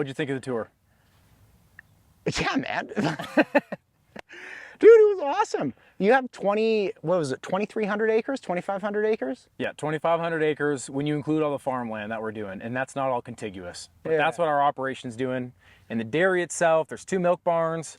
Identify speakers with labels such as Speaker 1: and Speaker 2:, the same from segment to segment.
Speaker 1: What'd you think of the tour?
Speaker 2: Yeah, man. Dude, it was awesome. You have 2,300 acres, 2,500 acres?
Speaker 1: Yeah, 2,500 acres when you include all the farmland that we're doing, and that's not all contiguous. But
Speaker 2: Yeah.
Speaker 1: that's what our operation's doing. In the dairy itself, there's 2 milk barns,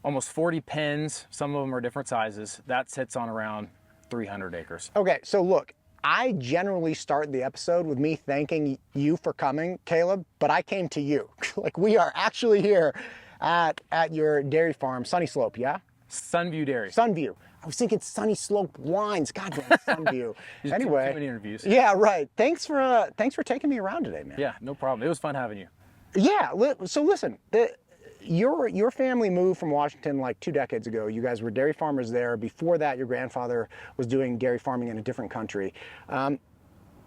Speaker 1: almost 40 pens. Some of them are different sizes. That sits on around 300 acres.
Speaker 2: Okay, so look, I generally start the episode with me thanking you for coming, Caleb, but I came to you. Like, we are actually here at your dairy farm, Sunny Slope, yeah?
Speaker 1: Sunview Dairy.
Speaker 2: Sunview. I was thinking Sunny Slope Wines. God damn, Sunview. Anyway.
Speaker 1: Too many interviews.
Speaker 2: Yeah, right. Thanks for taking me around today, man.
Speaker 1: Yeah, no problem. It was fun having you.
Speaker 2: Yeah. So listen, your family moved from Washington like 2 decades ago. You guys were dairy farmers there. Before that, your grandfather was doing dairy farming in a different country.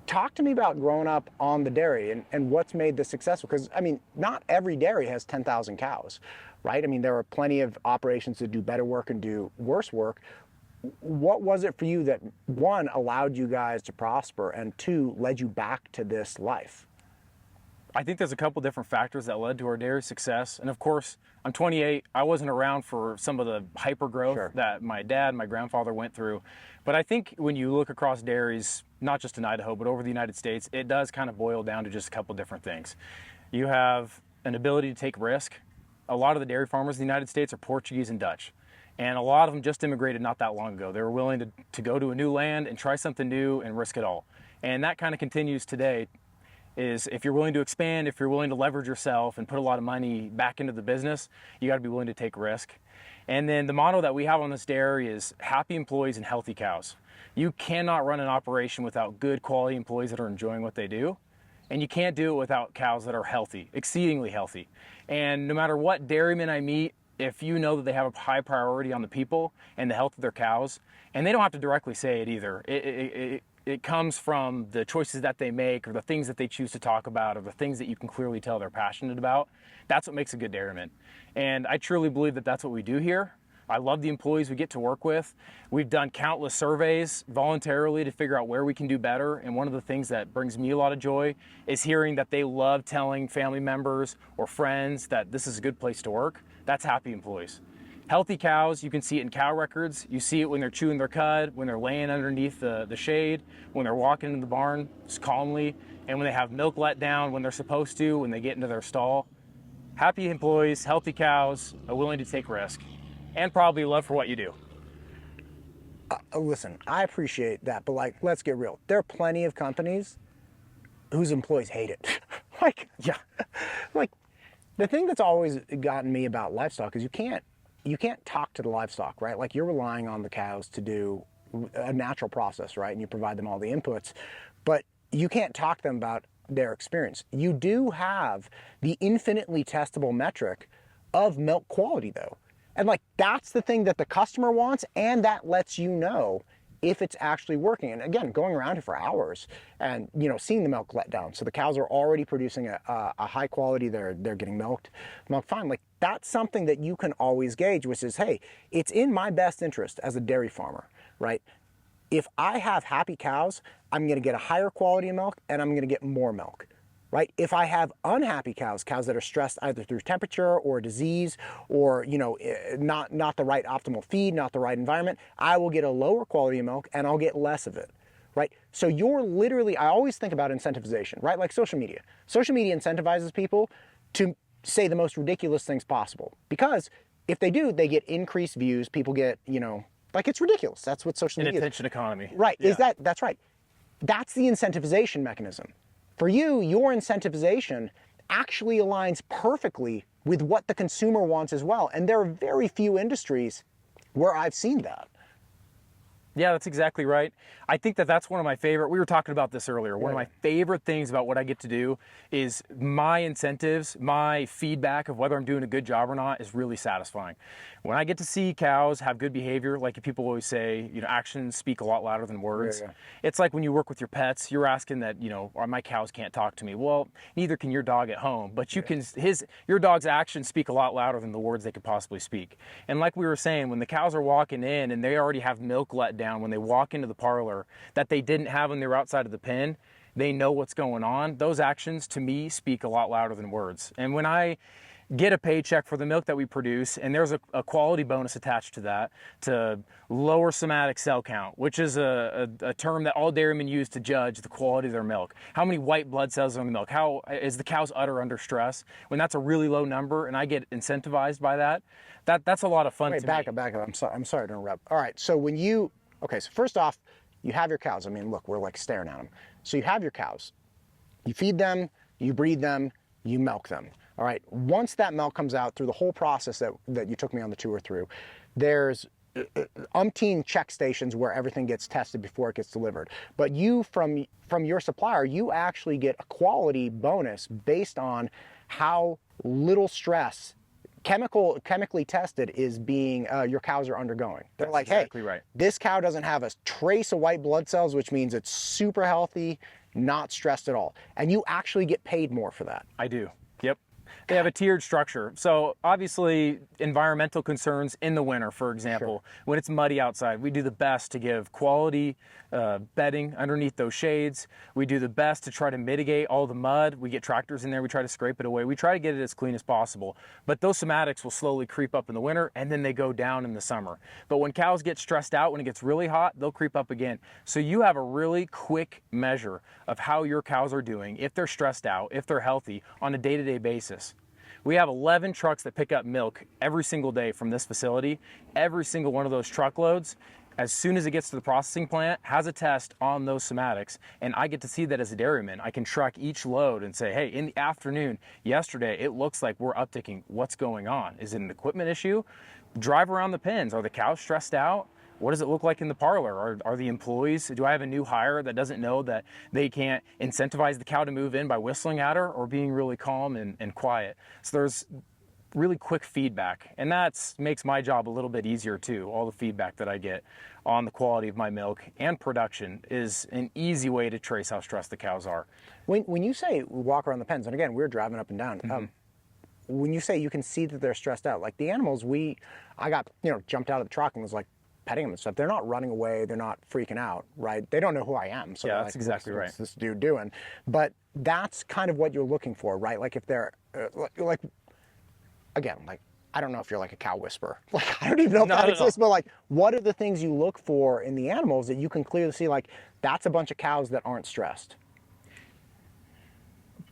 Speaker 2: Talk to me about growing up on the dairy and what's made this successful. Because, I mean, not every dairy has 10,000 cows, right? I mean, there are plenty of operations that do better work and do worse work. What was it for you that, one, allowed you guys to prosper, and two, led you back to this life?
Speaker 1: I think there's a couple different factors that led to our dairy success. And of course, I'm 28. I wasn't around for some of the hyper growth that my dad and my grandfather went through. But I think when you look across dairies, not just in Idaho, but over the United States, it does kind of boil down to just a couple different things. You have an ability to take risk. A lot of the dairy farmers in the United States are Portuguese and Dutch. And a lot of them just immigrated not that long ago. They were willing to go to a new land and try something new and risk it all. And that kind of continues today. Is if you're willing to expand, if you're willing to leverage yourself and put a lot of money back into the business, you got to be willing to take risk. And then the motto that we have on this dairy is happy employees and healthy cows. You cannot run an operation without good quality employees that are enjoying what they do. And you can't do it without cows that are healthy, exceedingly healthy. And no matter what dairyman I meet, if you know that they have a high priority on the people and the health of their cows, and they don't have to directly say it either. It comes from the choices that they make, or the things that they choose to talk about, or the things that you can clearly tell they're passionate about. That's what makes a good dairyman. And I truly believe that that's what we do here. I love the employees we get to work with. We've done countless surveys voluntarily to figure out where we can do better. And one of the things that brings me a lot of joy is hearing that they love telling family members or friends that this is a good place to work. That's happy employees. Healthy cows, you can see it in cow records. You see it when they're chewing their cud, when they're laying underneath the shade, when they're walking in the barn just calmly, and when they have milk let down when they're supposed to, when they get into their stall. Happy employees, healthy cows, are willing to take risk, and probably love for what you do.
Speaker 2: Listen, I appreciate that, but like, let's get real. There are plenty of companies whose employees hate it. Like, the thing that's always gotten me about livestock is you can't talk to the livestock, right? Like, you're relying on the cows to do a natural process, right? And you provide them all the inputs, but you can't talk to them about their experience. You do have the infinitely testable metric of milk quality, though. And like, that's the thing that the customer wants, and that lets you know if it's actually working. And again, going around here for hours and, you know, seeing the milk let down. So the cows are already producing a high quality, they're getting milked fine. Like, that's something that you can always gauge, which is, hey, it's in my best interest as a dairy farmer, right? If I have happy cows, I'm gonna get a higher quality of milk and I'm gonna get more milk, right? If I have unhappy cows that are stressed either through temperature or disease, or, you know, not the right optimal feed, not the right environment, I will get a lower quality of milk and I'll get less of it, right? So you're literally, I always think about incentivization, right? Like social media. Social media incentivizes people to say the most ridiculous things possible, because if they do, they get increased views, people get, you know, like, it's ridiculous. That's what social media is.
Speaker 1: An attention economy.
Speaker 2: Right,
Speaker 1: Yeah.
Speaker 2: That's right. That's the incentivization mechanism. For you, your incentivization actually aligns perfectly with what the consumer wants as well. And there are very few industries where I've seen that.
Speaker 1: Yeah, that's exactly right. I think that that's one of my favorite, we were talking about this earlier, one of my favorite things about what I get to do is my incentives, my feedback of whether I'm doing a good job or not is really satisfying. When I get to see cows have good behavior, like people always say, you know, actions speak a lot louder than words.
Speaker 2: Yeah.
Speaker 1: It's like when you work with your pets, you're asking that, you know, my cows can't talk to me. Well, neither can your dog at home, but you can, your dog's actions speak a lot louder than the words they could possibly speak. And like we were saying, when the cows are walking in and they already have milk let down when they walk into the parlor that they didn't have when they were outside of the pen, they know what's going on, those actions to me speak a lot louder than words. And when I get a paycheck for the milk that we produce, and there's a quality bonus attached to that, to lower somatic cell count, which is a term that all dairymen use to judge the quality of their milk. How many white blood cells are in the milk? How is the cow's udder under stress? When that's a really low number and I get incentivized by that, that's a lot of fun to me.
Speaker 2: Back up. I'm sorry to interrupt. All right, so so first off, you have your cows. I mean, look, we're like staring at them. So you have your cows. You feed them, you breed them, you milk them. All right, once that milk comes out through the whole process that you took me on the tour through, there's umpteen check stations where everything gets tested before it gets delivered. But you, from your supplier, you actually get a quality bonus based on how little stress chemically tested is being your cows are undergoing. They're like,
Speaker 1: exactly
Speaker 2: hey,
Speaker 1: right.
Speaker 2: This cow doesn't have a trace of white blood cells, which means it's super healthy, not stressed at all. And you actually get paid more for that.
Speaker 1: I do. Yep. They have a tiered structure. So obviously environmental concerns in the winter, for example, when it's muddy outside, we do the best to give quality bedding underneath those shades. We do the best to try to mitigate all the mud. We get tractors in there, we try to scrape it away. We try to get it as clean as possible. But those somatics will slowly creep up in the winter and then they go down in the summer. But when cows get stressed out, when it gets really hot, they'll creep up again. So you have a really quick measure of how your cows are doing, if they're stressed out, if they're healthy, on a day-to-day basis. We have 11 trucks that pick up milk every single day from this facility. Every single one of those truckloads, as soon as it gets to the processing plant, has a test on those somatics, and I get to see that as a dairyman. I can track each load and say, hey, in the afternoon, yesterday, it looks like we're upticking. What's going on? Is it an equipment issue? Drive around the pens. Are the cows stressed out? What does it look like in the parlor? Are the employees, do I have a new hire that doesn't know that they can't incentivize the cow to move in by whistling at her or being really calm and quiet? So there's really quick feedback, and that makes my job a little bit easier too. All the feedback that I get on the quality of my milk and production is an easy way to trace how stressed the cows are.
Speaker 2: When you say walk around the pens, and again, we're driving up and down, when you say you can see that they're stressed out, like the animals, I got, jumped out of the truck and was like, petting them and stuff. They're not running away. They're not freaking out, right? They don't know who I am. So
Speaker 1: yeah, that's exactly right.
Speaker 2: What's this dude doing? But that's kind of what you're looking for, right? Like if they're again, like, I don't know if you're like a cow whisperer. Like, I don't even know if that exists, but like, what are the things you look for in the animals that you can clearly see, like, that's a bunch of cows that aren't stressed?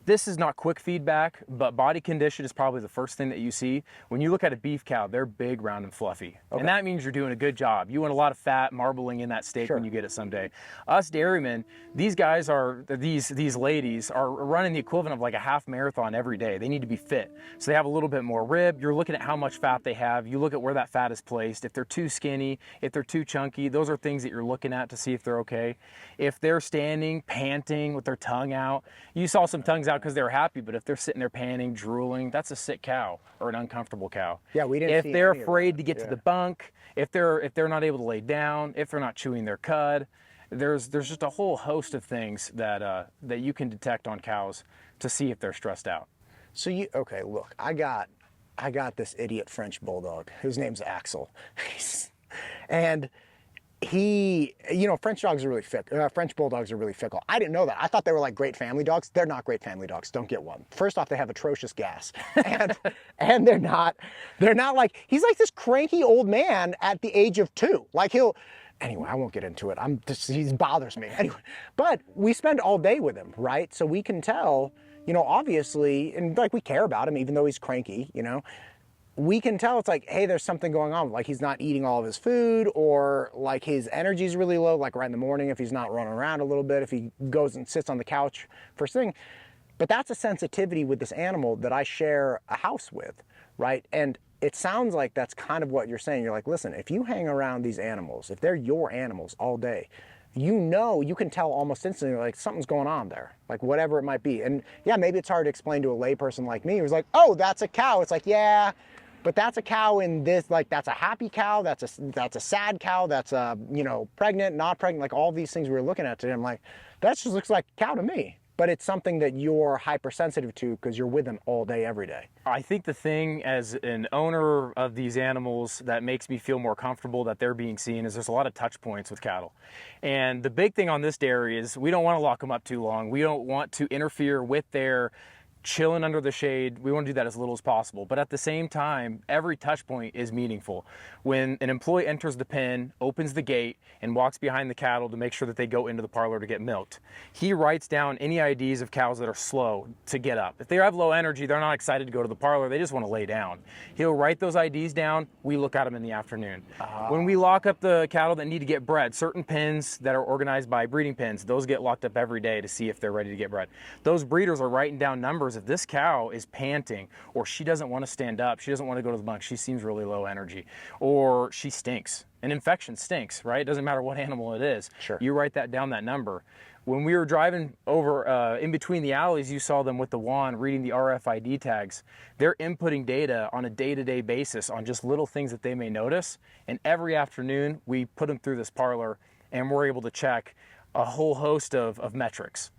Speaker 1: This is not quick feedback, but body condition is probably the first thing that you see. When you look at a beef cow, they're big, round, and fluffy. Okay. And that means you're doing a good job. You want a lot of fat marbling in that steak when you get it someday. Us dairymen, these guys are, these ladies are running the equivalent of like a half marathon every day. They need to be fit. So they have a little bit more rib. You're looking at how much fat they have. You look at where that fat is placed. If they're too skinny, if they're too chunky, those are things that you're looking at to see if they're okay. If they're standing, panting with their tongue out, you saw some tongues out because they were happy, but if they're sitting there panting, drooling, that's a sick cow or an uncomfortable cow.
Speaker 2: Yeah, we didn't.
Speaker 1: If they're afraid to get to the bunk, if they're not able to lay down, if they're not chewing their cud, there's just a whole host of things that that you can detect on cows to see if they're stressed out.
Speaker 2: So okay, look, I got this idiot French bulldog. His name's Axel, and French dogs are really fickle. French bulldogs are really fickle. I didn't know that. I thought they were like great family dogs. They're not great family dogs. Don't get one. First off, they have atrocious gas, and they're not like, he's like this cranky old man at the age of 2. Like anyway, I won't get into it. He bothers me anyway. But we spend all day with him, right? So we can tell, obviously, and like we care about him, even though he's cranky, we can tell it's like, hey, there's something going on. Like he's not eating all of his food, or like his energy's really low, like right in the morning if he's not running around a little bit, if he goes and sits on the couch first thing. But that's a sensitivity with this animal that I share a house with, right? And it sounds like that's kind of what you're saying. You're like, listen, if you hang around these animals, if they're your animals all day, you can tell almost instantly, like something's going on there, like whatever it might be. And yeah, maybe it's hard to explain to a layperson like me who's like, oh, that's a cow. It's like, yeah, but that's a cow in this, like that's a happy cow, that's a sad cow, that's a, pregnant, not pregnant, like all these things we were looking at today. I'm like, that just looks like a cow to me. but it's something that you're hypersensitive to because you're with them all day, every day.
Speaker 1: I think the thing as an owner of these animals that makes me feel more comfortable that they're being seen is there's a lot of touch points with cattle. And the big thing on this dairy is we don't want to lock them up too long. We don't want to interfere with their chilling under the shade. We want to do that as little as possible. But at the same time, every touch point is meaningful. When an employee enters the pen, opens the gate, and walks behind the cattle to make sure that they go into the parlor to get milked, he writes down any IDs of cows that are slow to get up. If they have low energy, they're not excited to go to the parlor, they just want to lay down. He'll write those IDs down, we look at them in the afternoon. When we lock up the cattle that need to get bred, certain pens that are organized by breeding pens, those get locked up every day to see if they're ready to get bred. Those breeders are writing down numbers. If this cow is panting, or she doesn't want to stand up, she doesn't want to go to the bunk, she seems really low energy, or she stinks. An infection stinks, right? It doesn't matter what animal it is.
Speaker 2: Sure.
Speaker 1: You write that down, that number. When we were driving over in between the alleys, you saw them with the wand reading the RFID tags. They're inputting data on a day-to-day basis on just little things that they may notice. And every afternoon, we put them through this parlor, and we're able to check a whole host of metrics.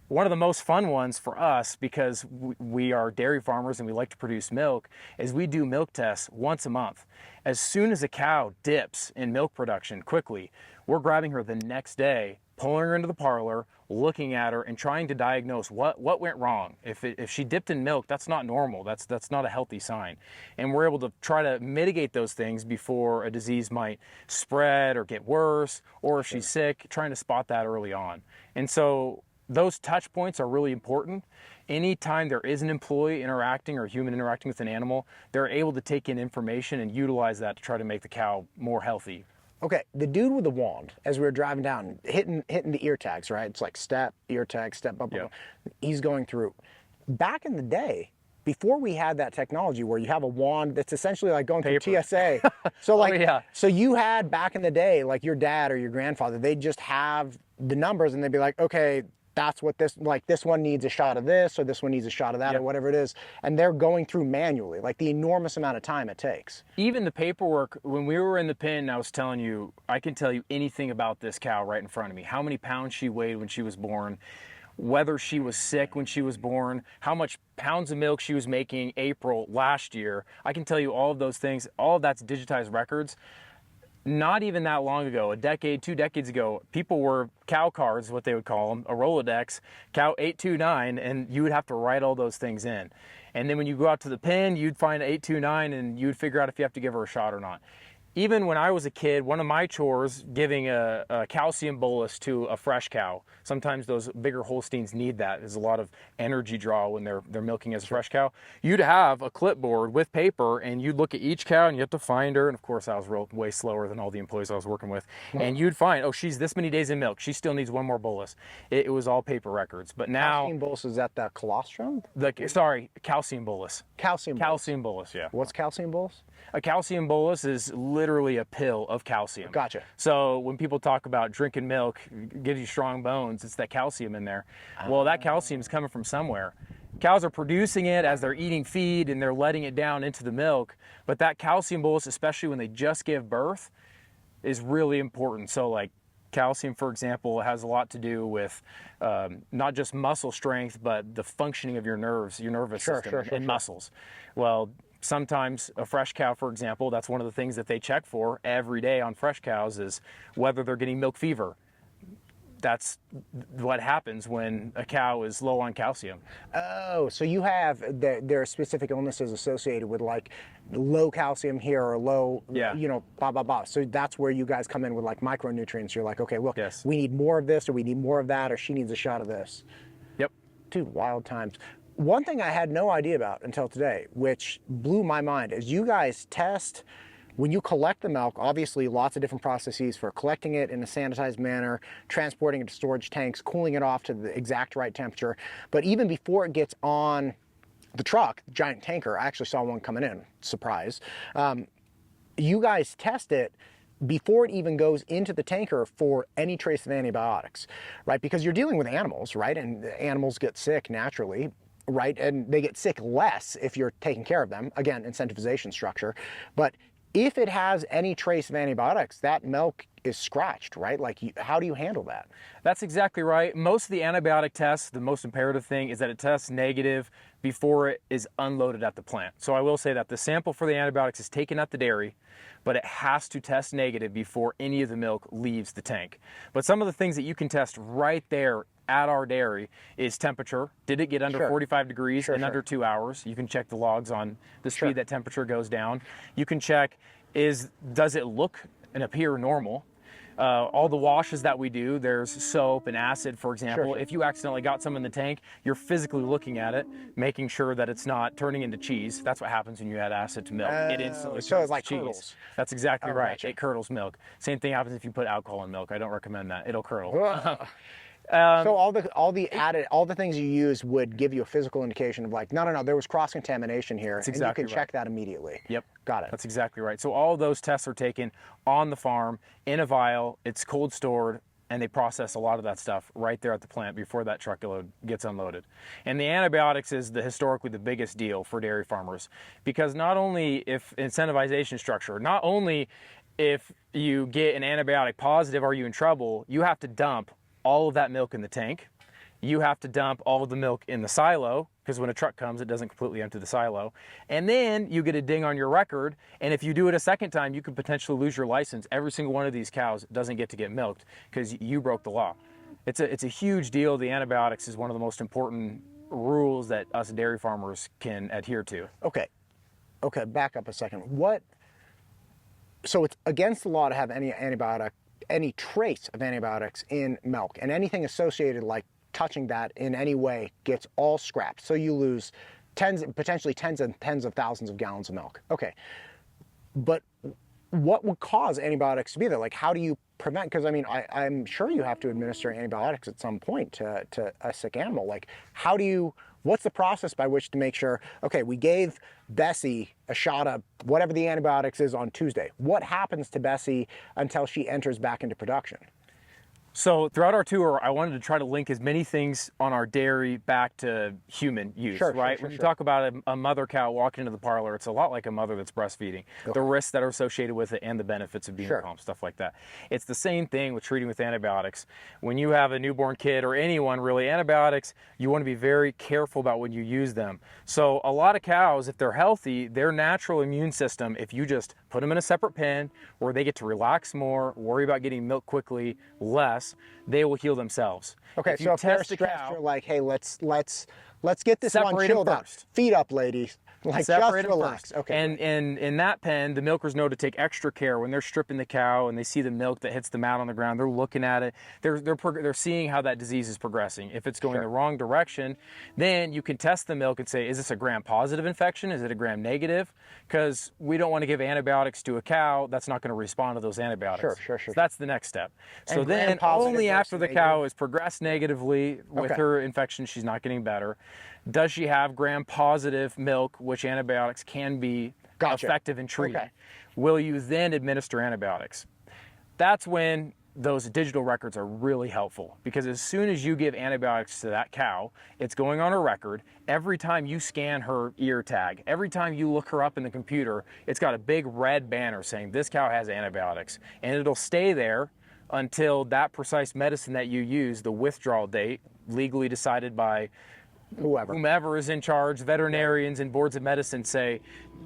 Speaker 1: One of the most fun ones for us, because we are dairy farmers and we like to produce milk, is we do milk tests once a month. As soon as a cow dips in milk production quickly, we're grabbing her the next day, pulling her into the parlor, looking at her and trying to diagnose what went wrong. If she dipped in milk, that's not normal. That's not a healthy sign. And we're able to try to mitigate those things before a disease might spread or get worse, or if she's sick, trying to spot that early on. And so those touch points are really important. Anytime there is an employee interacting or a human interacting with an animal, they're able to take in information and utilize that to try to make the cow more healthy.
Speaker 2: Okay, the dude with the wand, as we were driving down, hitting the ear tags, right? It's like step, ear tag, step, blah, blah, blah. He's going through. Back in the day, before we had that technology where you have a wand that's essentially like going through TSA. So like, so you had back in the day, like your dad or your grandfather, they'd just have the numbers and they'd be like, okay, that's what this, like this one needs a shot of this, or this one needs a shot of that, or whatever it is. And they're going through manually, like the enormous amount of time it takes.
Speaker 1: Even the paperwork, when we were in the pen, I was telling you, I can tell you anything about this cow right in front of me. How many pounds she weighed when she was born, whether she was sick when she was born, how much pounds of milk she was making April last year. I can tell you all of those things. All of that's digitized records. Not even that long ago, a decade, 2 decades ago, people were cow cards, what they would call them, a Rolodex, cow 829, and you would have to write all those things in. And then when you go out to the pen, you'd find 829 and you'd figure out if you have to give her a shot or not. Even when I was a kid, one of my chores, giving a calcium bolus to a fresh cow. Sometimes those bigger Holsteins need that. There's a lot of energy draw when they're milking as a fresh cow. You'd have a clipboard with paper, and you'd look at each cow, and you have to find her. And of course, I was way slower than all the employees I was working with. And you'd find, oh, she's this many days in milk. She still needs one more bolus. It was all paper records. But now,
Speaker 2: calcium bolus, is that the colostrum?
Speaker 1: Calcium bolus.
Speaker 2: Calcium
Speaker 1: bolus, yeah.
Speaker 2: What's calcium bolus?
Speaker 1: A calcium bolus is literally a pill of calcium.
Speaker 2: Gotcha.
Speaker 1: So when people talk about drinking milk gives you strong bones, it's that calcium in there. Well, that calcium is coming from somewhere. Cows are producing it as they're eating feed and they're letting it down into the milk. But that calcium bolus, especially when they just give birth, is really important. So like calcium, for example, has a lot to do with not just muscle strength, but the functioning of your nerves, your nervous system and muscles. Well, sometimes a fresh cow, for example, that's one of the things that they check for every day on fresh cows is whether they're getting milk fever. That's what happens when a cow is low on calcium.
Speaker 2: Oh, so you have, there are specific illnesses associated with like low calcium here or low, you know, blah, blah, blah. So that's where you guys come in with like micronutrients. You're like, okay, look, we need more of this or we need more of that or she needs a shot of this.
Speaker 1: Yep.
Speaker 2: Dude, wild times. One thing I had no idea about until today, which blew my mind, is you guys test, when you collect the milk, obviously lots of different processes for collecting it in a sanitized manner, transporting it to storage tanks, cooling it off to the exact right temperature. But even before it gets on the truck, giant tanker, I actually saw one coming in, surprise. You guys test it before it even goes into the tanker for any trace of antibiotics, right? Because you're dealing with animals, right? And animals get sick naturally. Right, and they get sick less if you're taking care of them. Again, incentivization structure. But if it has any trace of antibiotics, that milk is scratched, right? Like, how do you handle that?
Speaker 1: That's exactly right. Most of the antibiotic tests, the most imperative thing is that it tests negative before it is unloaded at the plant. So I will say that the sample for the antibiotics is taken at the dairy, but it has to test negative before any of the milk leaves the tank. But some of the things that you can test right there at our dairy is temperature. Did it get under 45 degrees in under 2 hours? You can check the logs on the speed that temperature goes down. You can check, does it look and appear normal? All the washes that we do, there's soap and acid, for example. If you accidentally got some in the tank, you're physically looking at it, making sure that it's not turning into cheese. That's what happens when you add acid to milk. It instantly turns
Speaker 2: like
Speaker 1: cheese.
Speaker 2: curdles.
Speaker 1: That's exactly right. Gotcha. It curdles milk. Same thing happens if you put alcohol in milk. I don't recommend that. It'll curdle.
Speaker 2: So all the things you use would give you a physical indication of like, no, there was cross-contamination here, and you can check that immediately.
Speaker 1: Yep.
Speaker 2: Got it.
Speaker 1: That's exactly right. So all of those tests are taken on the farm, in a vial, it's cold stored, and they process a lot of that stuff right there at the plant before that truckload gets unloaded. And the antibiotics is historically the biggest deal for dairy farmers, because not only if incentivization structure, not only if you get an antibiotic positive are you in trouble, you have to dump all of that milk in the tank. You have to dump all of the milk in the silo, because when a truck comes, it doesn't completely empty the silo. And then you get a ding on your record, and if you do it a second time, you could potentially lose your license. Every single one of these cows doesn't get to get milked because you broke the law. It's a huge deal. The antibiotics is one of the most important rules that us dairy farmers can adhere to.
Speaker 2: Okay, back up a second. So it's against the law to have any trace of antibiotics in milk, and anything associated like touching that in any way gets all scrapped. So you lose potentially tens of thousands of gallons of milk. Okay, but what would cause antibiotics to be there? Like, how do you prevent? Because I mean, I'm sure you have to administer antibiotics at some point to a sick animal. Like, what's the process by which to make sure, okay, we gave Bessie a shot of whatever the antibiotics is on Tuesday. What happens to Bessie until she enters back into production?
Speaker 1: So throughout our tour, I wanted to try to link as many things on our dairy back to human use, right? When you talk about a mother cow walking into the parlor, it's a lot like a mother that's breastfeeding. The risks that are associated with it and the benefits of being calm, stuff like that. It's the same thing with treating with antibiotics. When you have a newborn kid or anyone really, antibiotics, you want to be very careful about when you use them. So a lot of cows, if they're healthy, their natural immune system, if you just put them in a separate pen where they get to relax more, worry about getting milk quickly, less, they will heal themselves.
Speaker 2: Okay, so if they're stressed, you're like, hey, let's get this one chilled out. Feet up, ladies. Like, just relax. Okay.
Speaker 1: And in that pen, the milkers know to take extra care when they're stripping the cow and they see the milk that hits the mat on the ground. They're looking at it. They're seeing how that disease is progressing. If it's going the wrong direction, then you can test the milk and say, is this a gram-positive infection? Is it a gram-negative? Because we don't want to give antibiotics to a cow that's not going to respond to those antibiotics.
Speaker 2: Sure.
Speaker 1: So that's the next step. So then only after the cow has progressed negatively with her infection, she's not getting better. Does she have gram-positive milk, which antibiotics can be effective in treating? Will you then administer antibiotics? That's when those digital records are really helpful, because as soon as you give antibiotics to that cow, it's going on her record. Every time you scan her ear tag, every time you look her up in the computer, it's got a big red banner saying this cow has antibiotics, and it'll stay there until that precise medicine that you use, the withdrawal date, legally decided by whomever is in charge, veterinarians and boards of medicine, say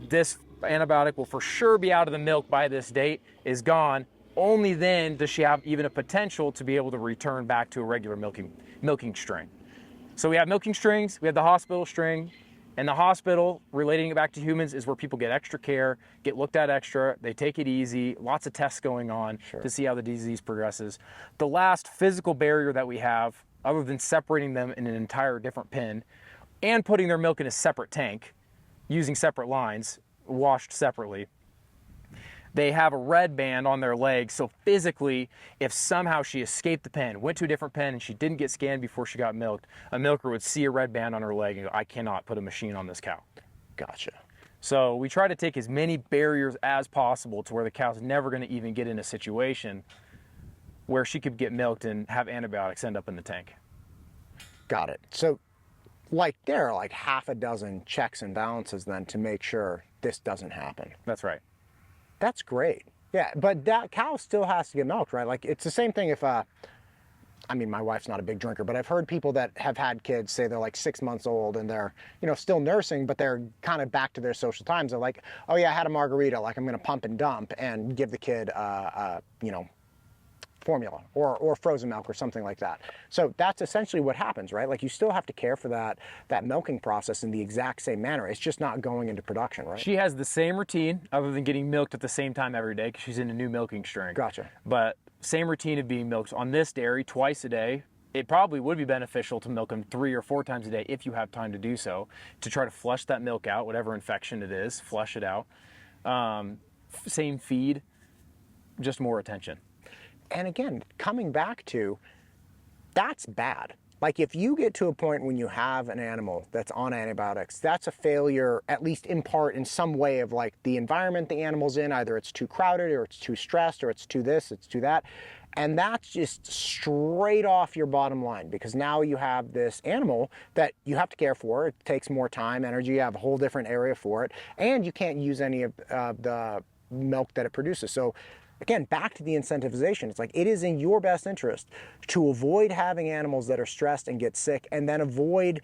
Speaker 1: this antibiotic will for sure be out of the milk by this date, is gone. Only then does she have even a potential to be able to return back to a regular milking string. So we have milking strings, we have the hospital string, and the hospital, relating it back to humans, is where people get extra care, get looked at extra, they take it easy, lots of tests going on to see how the disease progresses. The last physical barrier that we have, other than separating them in an entire different pen and putting their milk in a separate tank, using separate lines, washed separately, they have a red band on their leg. So physically, if somehow she escaped the pen, went to a different pen, and she didn't get scanned before she got milked, a milker would see a red band on her leg and go, I cannot put a machine on this cow.
Speaker 2: Gotcha.
Speaker 1: So we try to take as many barriers as possible to where the cow's never going to even get in a situation where she could get milked and have antibiotics end up in the tank.
Speaker 2: Got it. So, like, there are like half a dozen checks and balances then to make sure this doesn't happen.
Speaker 1: That's right.
Speaker 2: That's great. Yeah, but that cow still has to get milked, right? Like it's the same thing if I mean, my wife's not a big drinker, but I've heard people that have had kids say they're like 6 months old and they're, you know, still nursing, but they're kind of back to their social times. They're like, oh yeah, I had a margarita, like I'm going to pump and dump and give the kid, you know, formula or frozen milk or something like that. So that's essentially what happens, right? Like you still have to care for that milking process in the exact same manner. It's just not going into production, right?
Speaker 1: She has the same routine other than getting milked at the same time every day because she's in a new milking string.
Speaker 2: Gotcha.
Speaker 1: But same routine of being milked on this dairy twice a day. It probably would be beneficial to milk them 3 or 4 times a day if you have time to do so, to try to flush that milk out, whatever infection it is, flush it out. Same feed, just more attention.
Speaker 2: And again, coming back to, that's bad. Like if you get to a point when you have an animal that's on antibiotics, that's a failure, at least in part, in some way of like the environment the animal's in. Either it's too crowded or it's too stressed or it's too this, it's too that. And that's just straight off your bottom line, because now you have this animal that you have to care for. It takes more time, energy, you have a whole different area for it, and you can't use any of the milk that it produces. So again, back to the incentivization. It's like it is in your best interest to avoid having animals that are stressed and get sick, and then avoid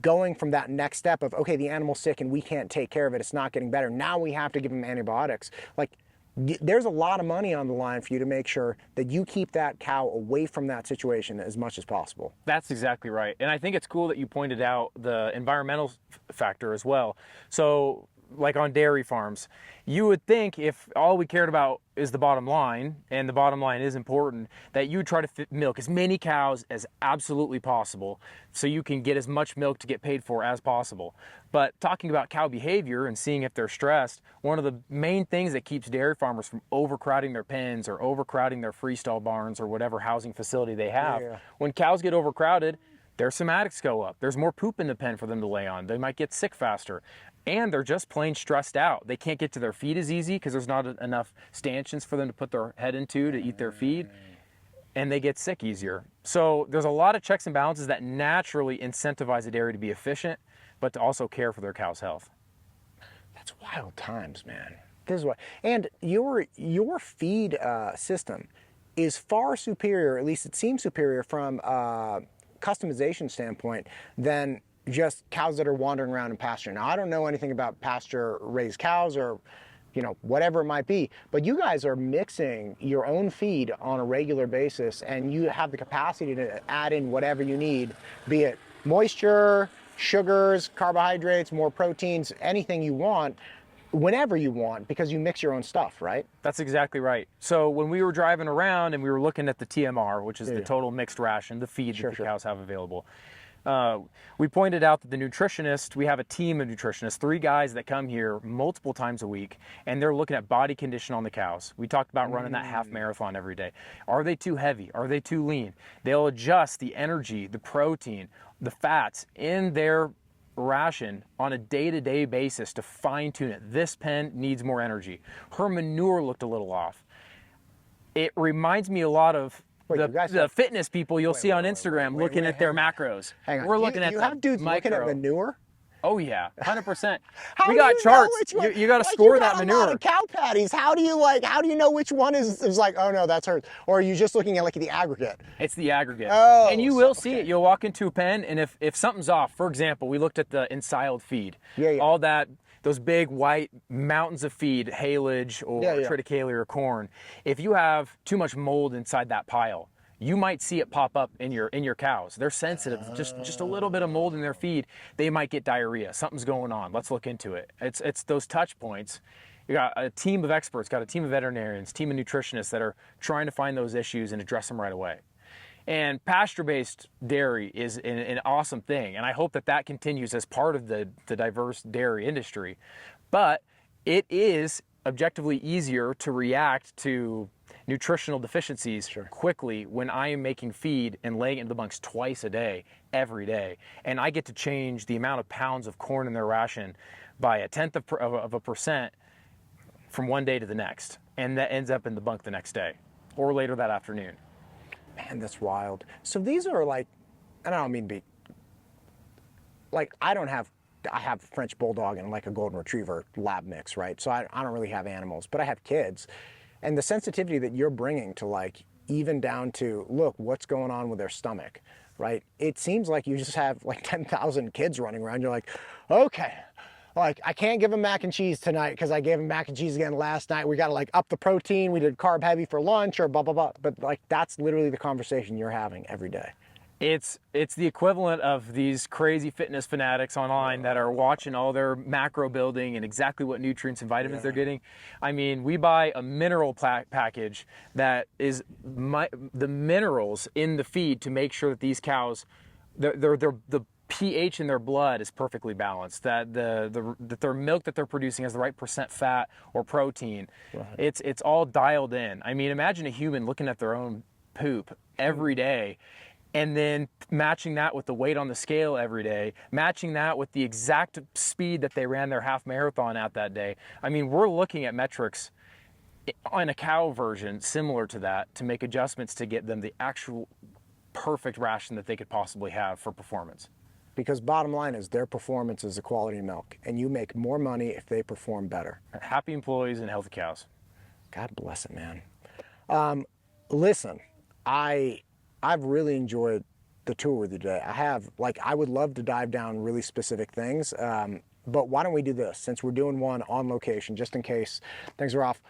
Speaker 2: going from that next step of, okay, the animal's sick and we can't take care of it, it's not getting better, now we have to give them antibiotics. Like, there's a lot of money on the line for you to make sure that you keep that cow away from that situation as much as possible.
Speaker 1: That's exactly right. And I think it's cool that you pointed out the environmental factor as well. So like on dairy farms, you would think if all we cared about is the bottom line, and the bottom line is important, that you would try to milk as many cows as absolutely possible so you can get as much milk to get paid for as possible. But talking about cow behavior and seeing if they're stressed, one of the main things that keeps dairy farmers from overcrowding their pens or overcrowding their freestall barns or whatever housing facility they have, when cows get overcrowded, their somatics go up. There's more poop in the pen for them to lay on. They might get sick faster. And they're just plain stressed out. They can't get to their feed as easy because there's not enough stanchions for them to put their head into to eat their feed. And they get sick easier. So there's a lot of checks and balances that naturally incentivize a dairy to be efficient, but to also care for their cow's health.
Speaker 2: That's wild times, man. This is what, and your feed system is far superior, at least it seems superior from a customization standpoint, than just cows that are wandering around in pasture. Now, I don't know anything about pasture-raised cows or, you know, whatever it might be, but you guys are mixing your own feed on a regular basis, and you have the capacity to add in whatever you need, be it moisture, sugars, carbohydrates, more proteins, anything you want, whenever you want, because you mix your own stuff, right?
Speaker 1: That's exactly right. So when we were driving around and we were looking at the TMR, which is the total mixed ration, the feed that the cows have available, we pointed out that the nutritionist, we have a team of nutritionists, 3 guys that come here multiple times a week, and they're looking at body condition on the cows. We talked about running that half marathon every day. Are they too heavy? Are they too lean? They'll adjust the energy, the protein, the fats in their ration on a day-to-day basis to fine-tune it. This pen needs more energy. Her manure looked a little off. It reminds me a lot of the fitness people you'll see on Instagram looking at their macros.
Speaker 2: Hang on.
Speaker 1: We're looking at
Speaker 2: you have dudes looking at manure?
Speaker 1: Oh yeah, 100%. We got charts. You got to score that manure.
Speaker 2: A lot of cow patties. How do you know which one is like, oh no, that's hers? Or are you just looking at like the aggregate?
Speaker 1: It's the aggregate.
Speaker 2: Oh,
Speaker 1: and you will see it. You'll walk into a pen, and if something's off, for example, we looked at the ensiled feed. All that, those big white mountains of feed, haylage or triticale or corn. If you have too much mold inside that pile, you might see it pop up in your cows. They're sensitive. Just a little bit of mold in their feed, they might get diarrhea. Something's going on. Let's look into it. It's those touch points. You got a team of experts, got a team of veterinarians, team of nutritionists that are trying to find those issues and address them right away. And pasture-based dairy is an awesome thing, and I hope that continues as part of the diverse dairy industry. But it is objectively easier to react to nutritional deficiencies quickly when I am making feed and laying it in the bunks twice a day, every day. And I get to change the amount of pounds of corn in their ration by 0.1% from one day to the next. And that ends up in the bunk the next day or later that afternoon.
Speaker 2: Man, that's wild. So these are like, and I don't mean to be, like I have French Bulldog and like a Golden Retriever lab mix, right? So I don't really have animals, but I have kids. And the sensitivity that you're bringing to like, even down to, look, what's going on with their stomach, right? It seems like you just have like 10,000 kids running around. You're like, okay, like I can't give them mac and cheese tonight because I gave them mac and cheese again last night. We got to like up the protein. We did carb heavy for lunch or blah, blah, blah. But like, that's literally the conversation you're having every day.
Speaker 1: It's the equivalent of these crazy fitness fanatics online that are watching all their macro building and exactly what nutrients and vitamins they're getting. I mean, we buy a mineral package that is the minerals in the feed to make sure that these cows, the pH in their blood is perfectly balanced, that their milk that they're producing has the right % fat or protein. Right. It's all dialed in. I mean, imagine a human looking at their own poop every day, and then matching that with the weight on the scale every day, matching that with the exact speed that they ran their half marathon at that day. I mean, we're looking at metrics on a cow version similar to that to make adjustments to get them the actual perfect ration that they could possibly have for performance.
Speaker 2: Because bottom line is their performance is the quality of milk, and you make more money if they perform better.
Speaker 1: Happy employees and healthy cows.
Speaker 2: God bless it, man. Listen, I've really enjoyed the tour with you today. I would love to dive down really specific things, but why don't we do this? Since we're doing one on location, just in case things are off,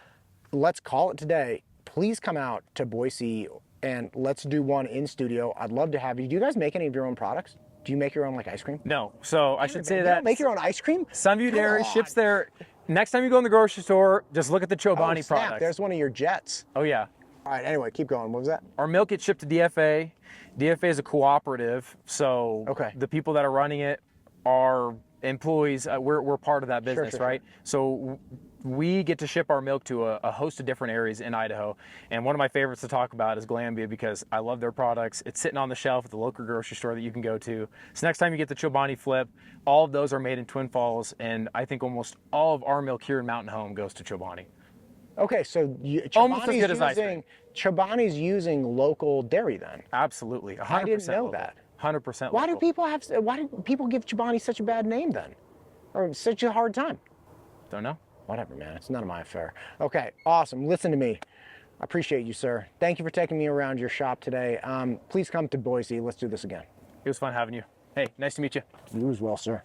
Speaker 2: let's call it today. Please come out to Boise and let's do one in studio. I'd love to have you. Do you guys make any of your own products? Do you make your own like ice cream?
Speaker 1: No. So I should say
Speaker 2: you
Speaker 1: that.
Speaker 2: Don't make your own ice cream?
Speaker 1: Sunview Dairy ships there. Next time you go in the grocery store, just look at the Chobani products.
Speaker 2: There's one of your jets.
Speaker 1: Oh yeah.
Speaker 2: All right, anyway, keep going. What was that?
Speaker 1: Our milk gets shipped to DFA. DFA is a cooperative, so the people that are running it are employees. We're part of that business, right? Sure. So we get to ship our milk to a host of different areas in Idaho. And one of my favorites to talk about is Glambia because I love their products. It's sitting on the shelf at the local grocery store that you can go to. So next time you get the Chobani flip, all of those are made in Twin Falls, and I think almost all of our milk here in Mountain Home goes to Chobani.
Speaker 2: Okay, so
Speaker 1: almost as good as ice cream.
Speaker 2: Chobani's using local dairy then?
Speaker 1: Absolutely, 100%
Speaker 2: I didn't know
Speaker 1: local.
Speaker 2: that.
Speaker 1: 100%
Speaker 2: Why
Speaker 1: local.
Speaker 2: Why do people give Chobani such a bad name then? Or such a hard time?
Speaker 1: Don't know.
Speaker 2: Whatever, man. It's none of my affair. Okay, awesome. Listen to me. I appreciate you, sir. Thank you for taking me around your shop today. Please come to Boise. Let's do this again.
Speaker 1: It was fun having you. Hey, nice to meet you.
Speaker 2: You as well, sir.